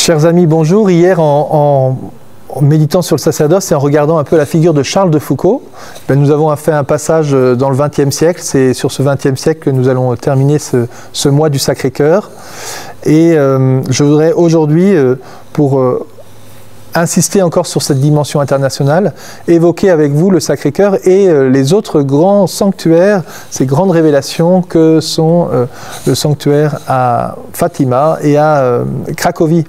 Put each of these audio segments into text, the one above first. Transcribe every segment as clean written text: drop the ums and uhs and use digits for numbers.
Chers amis, bonjour. Hier, en méditant sur le sacerdoce et en regardant un peu la figure de Charles de Foucauld, nous avons fait un passage dans le XXe siècle. C'est sur ce XXe siècle que nous allons terminer ce mois du Sacré-Cœur. Et je voudrais aujourd'hui, pour insister encore sur cette dimension internationale, évoquer avec vous le Sacré-Cœur et les autres grands sanctuaires, ces grandes révélations que sont le sanctuaire à Fatima et à Cracovie.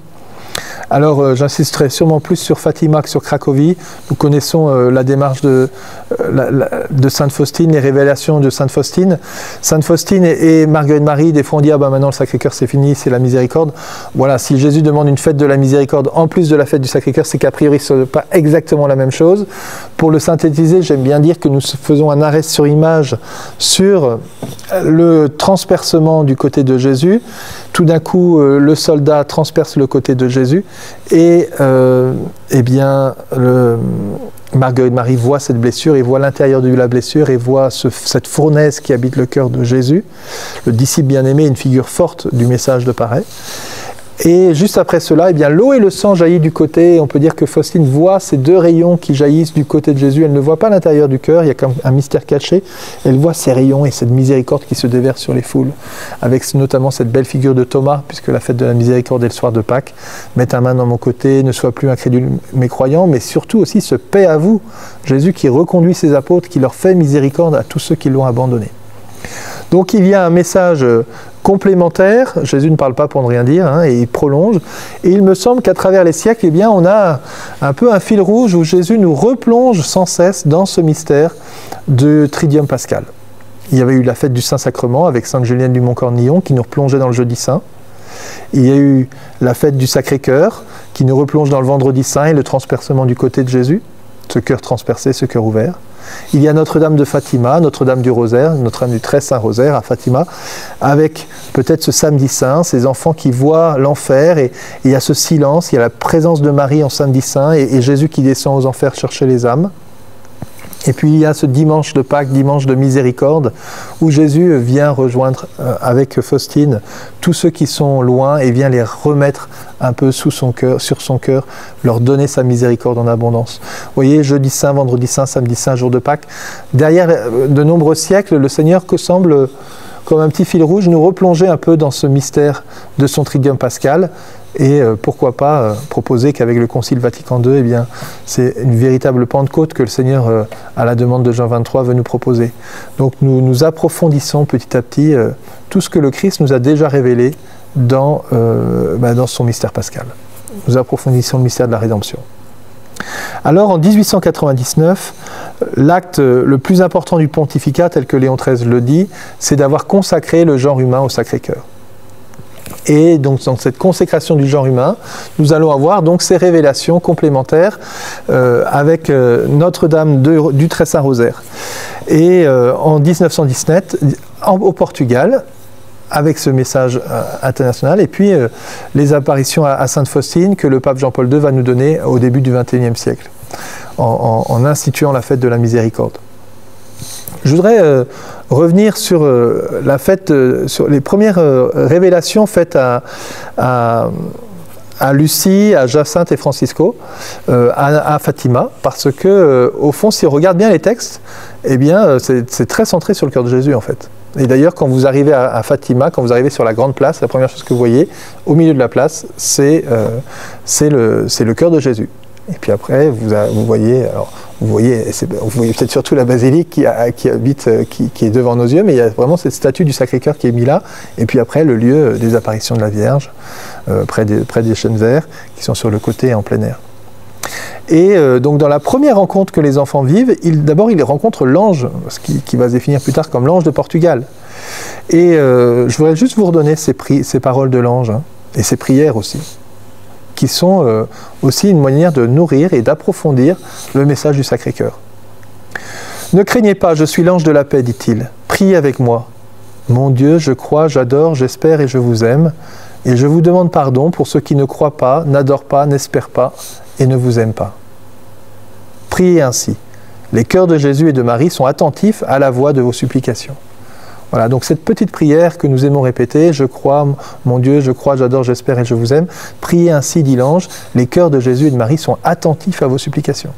Alors j'insisterai sûrement plus sur Fatima que sur Cracovie. Nous connaissons la démarche de Sainte Faustine, les révélations de Sainte Faustine. Sainte Faustine et Marguerite Marie, des fois on dit « Ah ben maintenant le Sacré-Cœur c'est fini, c'est la miséricorde ». Voilà, si Jésus demande une fête de la miséricorde en plus de la fête du Sacré-Cœur, c'est qu'a priori ce n'est pas exactement la même chose. Pour le synthétiser, j'aime bien dire que nous faisons un arrêt sur image sur le transpercement du côté de Jésus. Tout d'un coup, le soldat transperce le côté de Jésus et eh bien, Marguerite Marie voit cette blessure et voit l'intérieur de la blessure et voit cette fournaise qui habite le cœur de Jésus. Le disciple bien-aimé est une figure forte du message de pareil. Et juste après cela, eh bien, l'eau et le sang jaillissent du côté. On peut dire que Faustine voit ces deux rayons qui jaillissent du côté de Jésus. Elle ne voit pas l'intérieur du cœur, il y a comme un mystère caché. Elle voit ces rayons et cette miséricorde qui se déverse sur les foules. Avec notamment cette belle figure de Thomas, puisque la fête de la miséricorde est le soir de Pâques. Mets ta main dans mon côté, ne sois plus incrédule mais croyant, mais surtout aussi ce paix à vous. Jésus qui reconduit ses apôtres, qui leur fait miséricorde à tous ceux qui l'ont abandonné. Donc il y a un message complémentaire, Jésus ne parle pas pour ne rien dire, hein, et il prolonge, et il me semble qu'à travers les siècles, eh bien, on a un peu un fil rouge où Jésus nous replonge sans cesse dans ce mystère de Tridium Pascal. Il y avait eu la fête du Saint-Sacrement avec Sainte Julienne du Mont-Cornillon qui nous replongeait dans le Jeudi Saint. Il y a eu la fête du Sacré-Cœur qui nous replonge dans le Vendredi Saint et le transpercement du côté de Jésus, ce cœur transpercé, ce cœur ouvert. Il y a Notre-Dame de Fatima, Notre-Dame du Rosaire, Notre-Dame du Très Saint Rosaire à Fatima, avec peut-être ce samedi saint, ces enfants qui voient l'enfer, et il y a ce silence, il y a la présence de Marie en samedi saint, et Jésus qui descend aux enfers chercher les âmes. Et puis il y a ce dimanche de Pâques, dimanche de miséricorde, où Jésus vient rejoindre avec Faustine tous ceux qui sont loin et vient les remettre un peu sous son cœur, sur son cœur, leur donner sa miséricorde en abondance. Vous voyez, jeudi saint, vendredi saint, samedi saint, jour de Pâques. Derrière de nombreux siècles, le Seigneur semble, comme un petit fil rouge, nous replonger un peu dans ce mystère de son Tridium Pascal. Et pourquoi pas proposer qu'avec le Concile Vatican II, eh bien, c'est une véritable Pentecôte que le Seigneur, à la demande de Jean 23, veut nous proposer. Donc nous approfondissons petit à petit tout ce que le Christ nous a déjà révélé dans son mystère pascal. Nous approfondissons le mystère de la rédemption. Alors en 1899, l'acte le plus important du pontificat, tel que Léon XIII le dit, c'est d'avoir consacré le genre humain au Sacré-Cœur. Et donc dans cette consécration du genre humain, nous allons avoir donc ces révélations complémentaires avec Notre-Dame du Très Saint Rosaire. Et en 1917, au Portugal, avec ce message international, et puis les apparitions à Sainte Faustine que le pape Jean-Paul II va nous donner au début du XXIe siècle, en instituant la fête de la miséricorde. Je voudrais revenir sur la fête, sur les premières révélations faites à Lucie, à Jacinthe et Francisco, à Fatima, parce que au fond, si on regarde bien les textes, eh bien, c'est très centré sur le cœur de Jésus en fait. Et d'ailleurs, quand vous arrivez à Fatima, quand vous arrivez sur la grande place, la première chose que vous voyez, au milieu de la place, c'est le cœur de Jésus. Et puis après, vous voyez peut-être surtout la basilique qui est devant nos yeux, mais il y a vraiment cette statue du Sacré-Cœur qui est mise là. Et puis après, le lieu des apparitions de la Vierge, près des chênes verts, qui sont sur le côté en plein air. Et donc dans la première rencontre que les enfants vivent, d'abord ils rencontrent l'ange, qui va se définir plus tard comme l'ange de Portugal. Et je voudrais juste vous redonner ces paroles de l'ange, hein, et ces prières aussi, qui sont aussi une manière de nourrir et d'approfondir le message du Sacré-Cœur. « Ne craignez pas, je suis l'ange de la paix, dit-il. Priez avec moi. Mon Dieu, je crois, j'adore, j'espère et je vous aime. Et je vous demande pardon pour ceux qui ne croient pas, n'adorent pas, n'espèrent pas et ne vous aiment pas. Priez ainsi. Les cœurs de Jésus et de Marie sont attentifs à la voix de vos supplications. » Voilà, donc cette petite prière que nous aimons répéter, je crois, mon Dieu, je crois, j'adore, j'espère et je vous aime, priez ainsi, dit l'ange, les cœurs de Jésus et de Marie sont attentifs à vos supplications.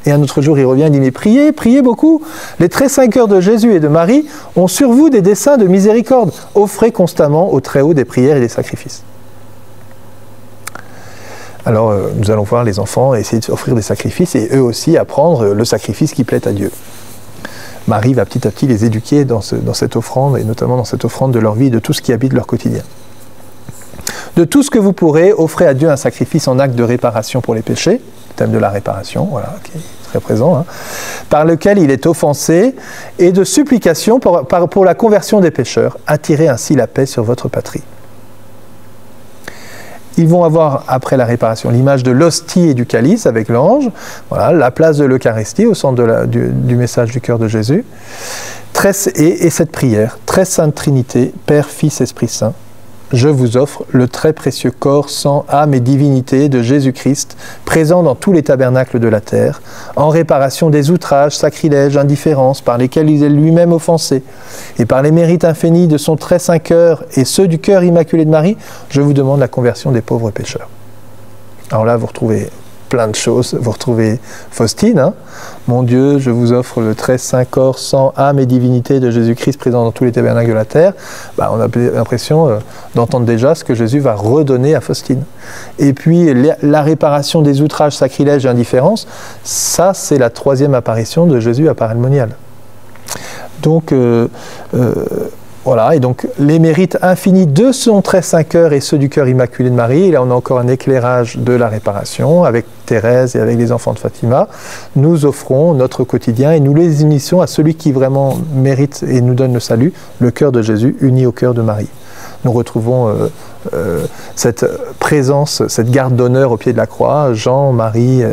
Et un autre jour, il revient, il dit, mais priez, priez beaucoup. Les très saints cœurs de Jésus et de Marie ont sur vous des desseins de miséricorde. Offrez constamment au Très-Haut des prières et des sacrifices. Alors, nous allons voir les enfants essayer d'offrir des sacrifices et eux aussi apprendre le sacrifice qui plaît à Dieu. Marie va petit à petit les éduquer dans cette offrande, et notamment dans cette offrande de leur vie, de tout ce qui habite leur quotidien. De tout ce que vous pourrez, offrez à Dieu un sacrifice en acte de réparation pour les péchés, le thème de la réparation, voilà, qui est très présent, hein, par lequel il est offensé, et de supplication pour la conversion des pécheurs. Attirez ainsi la paix sur votre patrie. Ils vont avoir, après la réparation, l'image de l'hostie et du calice avec l'ange, voilà, la place de l'Eucharistie au centre du message du cœur de Jésus, et cette prière, très sainte Trinité, Père, Fils, Esprit Saint, je vous offre le très précieux corps, sang, âme et divinité de Jésus-Christ, présent dans tous les tabernacles de la terre, en réparation des outrages, sacrilèges, indifférences par lesquels il est lui-même offensé, et par les mérites infinis de son très saint cœur et ceux du cœur immaculé de Marie, je vous demande la conversion des pauvres pécheurs. Alors là, vous retrouvez plein de choses. Vous retrouvez Faustine, hein. Mon Dieu, je vous offre le très saint corps, sang, âme et divinité de Jésus-Christ présent dans tous les tabernacles de la terre. On a l'impression d'entendre déjà ce que Jésus va redonner à Faustine. Et puis la réparation des outrages, sacrilèges et indifférences, ça c'est la troisième apparition de Jésus à Paray-le-Monial. Donc voilà, et donc les mérites infinis de son très saint cœur et ceux du cœur immaculé de Marie, et là on a encore un éclairage de la réparation avec Thérèse et avec les enfants de Fatima. Nous offrons notre quotidien et nous les unissons à celui qui vraiment mérite et nous donne le salut, le cœur de Jésus uni au cœur de Marie. Nous retrouvons cette présence, cette garde d'honneur au pied de la croix, Jean, Marie,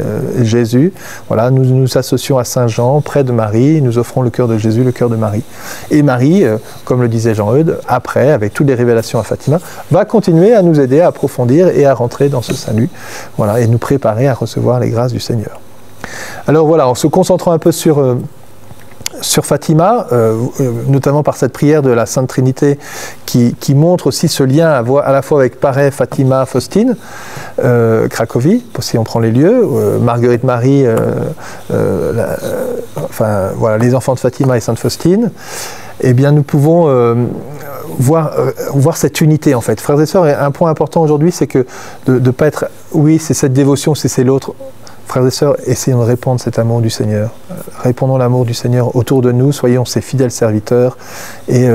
Jésus. Voilà, nous nous associons à Saint Jean, près de Marie, nous offrons le cœur de Jésus, le cœur de Marie. Et Marie, comme le disait Jean-Eudes, après, avec toutes les révélations à Fatima, va continuer à nous aider à approfondir et à rentrer dans ce salut, voilà, et nous préparer à recevoir les grâces du Seigneur. Alors voilà, en se concentrant un peu sur Fatima, notamment par cette prière de la Sainte Trinité qui montre aussi ce lien à la fois avec Paray, Fatima, Faustine, Cracovie, si on prend les lieux, Marguerite Marie, enfin voilà, les enfants de Fatima et Sainte Faustine, eh bien nous pouvons voir cette unité en fait. Frères et sœurs, un point important aujourd'hui, c'est que de ne pas être, oui c'est cette dévotion, c'est l'autre. Frères et sœurs, essayons de répandre cet amour du Seigneur. Répandons l'amour du Seigneur autour de nous, soyons ses fidèles serviteurs. Et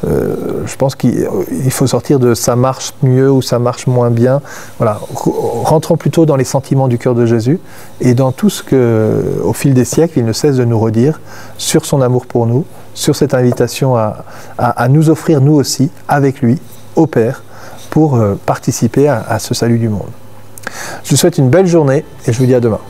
je pense qu'il faut sortir de ça marche mieux ou ça marche moins bien. Voilà, rentrons plutôt dans les sentiments du cœur de Jésus et dans tout ce que, au fil des siècles, il ne cesse de nous redire sur son amour pour nous, sur cette invitation à nous offrir nous aussi, avec lui, au Père, pour participer à ce salut du monde. Je vous souhaite une belle journée et je vous dis à demain.